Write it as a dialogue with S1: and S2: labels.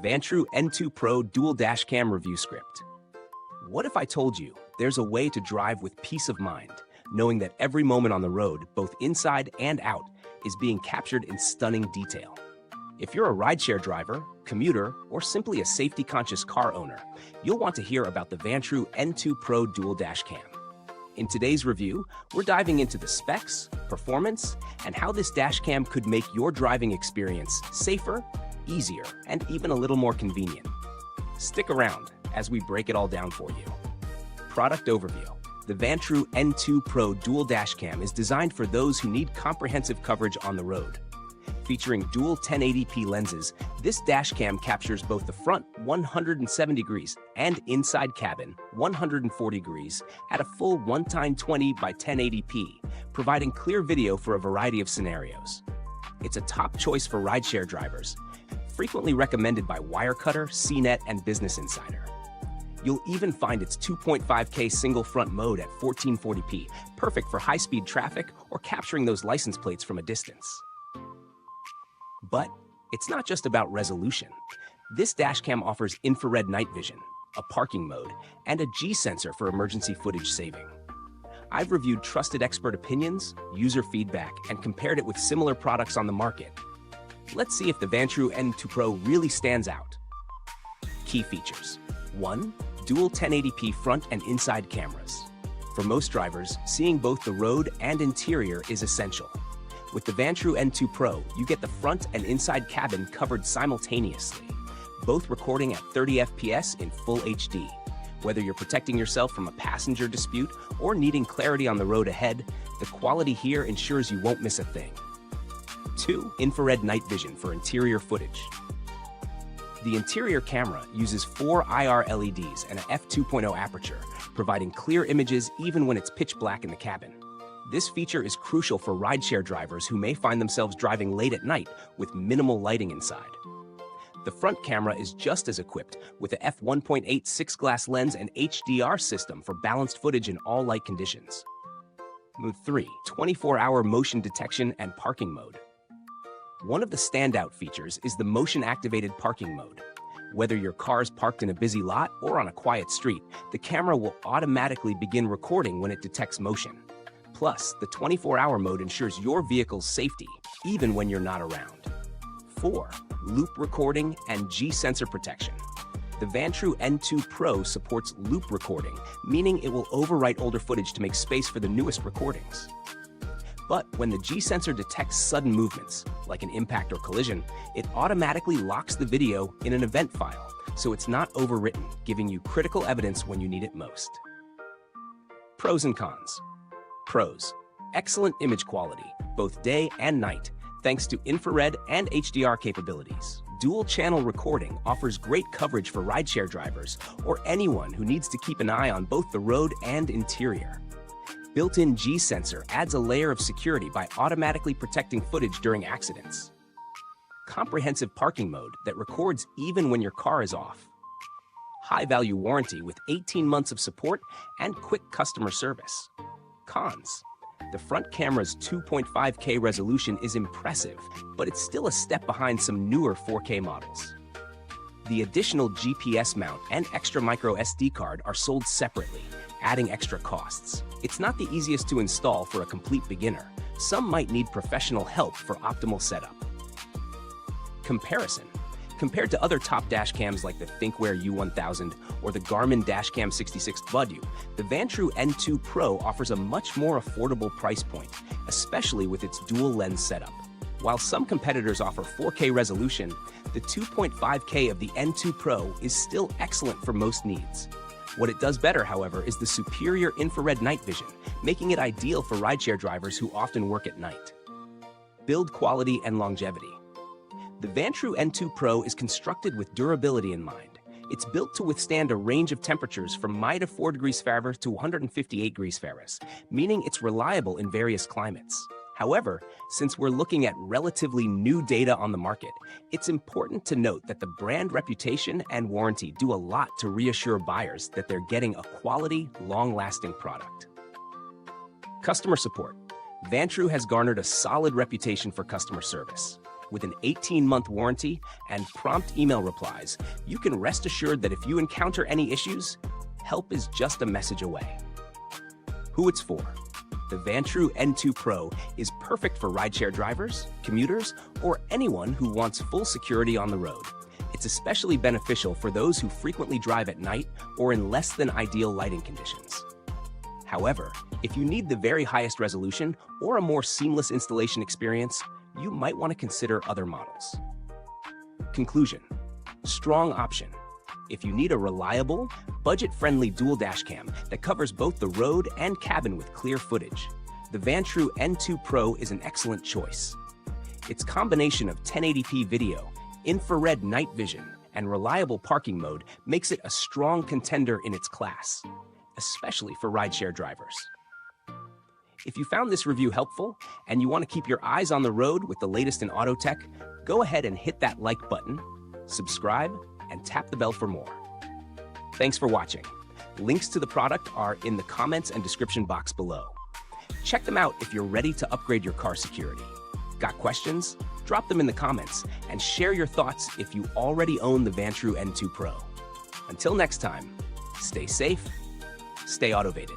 S1: Vantrue N2 Pro dual dash cam review script. What if I told you there's a way to drive with peace of mind, knowing that every moment on the road, both inside and out, is being captured in stunning detail? If you're a rideshare driver, commuter, or simply a safety-conscious car owner, you'll want to hear about the Vantrue N2 Pro dual dash cam. In today's review, we're diving into the specs, performance, and how this dash cam could make your driving experience safer, easier, and even a little more convenient. Stick around as we break it all down for you. Product overview. The Vantrue N2 Pro dual dash cam is designed for those who need comprehensive coverage on the road. Featuring dual 1080p lenses, this dash cam captures both the front 170 degrees and inside cabin 140 degrees at a full 1x20 by 1080p, providing clear video for a variety of scenarios. It's a top choice for rideshare drivers, frequently recommended by Wirecutter, CNET, and Business Insider. You'll even find its 2.5K single front mode at 1440p, perfect for high-speed traffic or capturing those license plates from a distance. But it's not just about resolution. This dashcam offers infrared night vision, a parking mode, and a G sensor for emergency footage saving. I've reviewed trusted expert opinions, user feedback, and compared it with similar products on the market. Let's see if the Vantrue N2 Pro really stands out. Key features. 1. Dual 1080p front and inside cameras. For most drivers, seeing both the road and interior is essential. With the Vantrue N2 Pro, you get the front and inside cabin covered simultaneously, both recording at 30 FPS in full HD. Whether you're protecting yourself from a passenger dispute or needing clarity on the road ahead, the quality here ensures you won't miss a thing. 2. Infrared night vision for interior footage. The interior camera uses 4 IR LEDs and a f2.0 aperture, providing clear images even when it's pitch black in the cabin. This feature is crucial for rideshare drivers who may find themselves driving late at night with minimal lighting inside. The front camera is just as equipped with a f1.8 6-glass lens and HDR system for balanced footage in all light conditions. Mode 3. 24-hour motion detection and parking mode. One of the standout features is the motion-activated parking mode. Whether your car's parked in a busy lot or on a quiet street, the camera will automatically begin recording when it detects motion. Plus, the 24-hour mode ensures your vehicle's safety, even when you're not around. 4. Loop recording and G-sensor protection. The Vantrue N2 Pro supports loop recording, meaning it will overwrite older footage to make space for the newest recordings. But when the G-sensor detects sudden movements, like an impact or collision, it automatically locks the video in an event file, so it's not overwritten, giving you critical evidence when you need it most. Pros and cons. Pros. Excellent image quality, both day and night, thanks to infrared and HDR capabilities. Dual-channel recording offers great coverage for rideshare drivers or anyone who needs to keep an eye on both the road and interior. Built-in G-sensor adds a layer of security by automatically protecting footage during accidents. Comprehensive parking mode that records even when your car is off. High-value warranty with 18 months of support and quick customer service. Cons. The front camera's 2.5K resolution is impressive, but it's still a step behind some newer 4K models. The additional GPS mount and extra micro SD card are sold separately, adding extra costs. It's not the easiest to install for a complete beginner. Some might need professional help for optimal setup. Comparison. Compared to other top dashcams like the ThinkWare U1000 or the Garmin Dashcam 66W, the Vantrue N2 Pro offers a much more affordable price point, especially with its dual lens setup. While some competitors offer 4K resolution, the 2.5K of the N2 Pro is still excellent for most needs. What it does better, however, is the superior infrared night vision, making it ideal for rideshare drivers who often work at night. Build quality and longevity. The Vantrue N2 Pro is constructed with durability in mind. It's built to withstand a range of temperatures from -4 degrees Fahrenheit to 158 degrees Fahrenheit, meaning it's reliable in various climates. However, since we're looking at relatively new data on the market, it's important to note that the brand reputation and warranty do a lot to reassure buyers that they're getting a quality, long-lasting product. Customer support. Vantrue has garnered a solid reputation for customer service. With an 18-month warranty and prompt email replies, you can rest assured that if you encounter any issues, help is just a message away. Who it's for? The Vantrue N2 Pro is perfect for rideshare drivers, commuters, or anyone who wants full security on the road. It's especially beneficial for those who frequently drive at night or in less than ideal lighting conditions. However, if you need the very highest resolution or a more seamless installation experience, you might want to consider other models. Conclusion: strong option. If you need a reliable, budget-friendly dual dash cam that covers both the road and cabin with clear footage, the Vantrue N2 Pro is an excellent choice. Its combination of 1080p video, infrared night vision, and reliable parking mode makes it a strong contender in its class, especially for rideshare drivers. If you found this review helpful and you want to keep your eyes on the road with the latest in auto tech, go ahead and hit that like button, subscribe, and tap the bell for more. Thanks for watching. Links to the product are in the comments and description box below. Check them out if you're ready to upgrade your car security. Got questions? Drop them in the comments and share your thoughts if you already own the Vantrue N2 Pro. Until next time, stay safe, stay automated.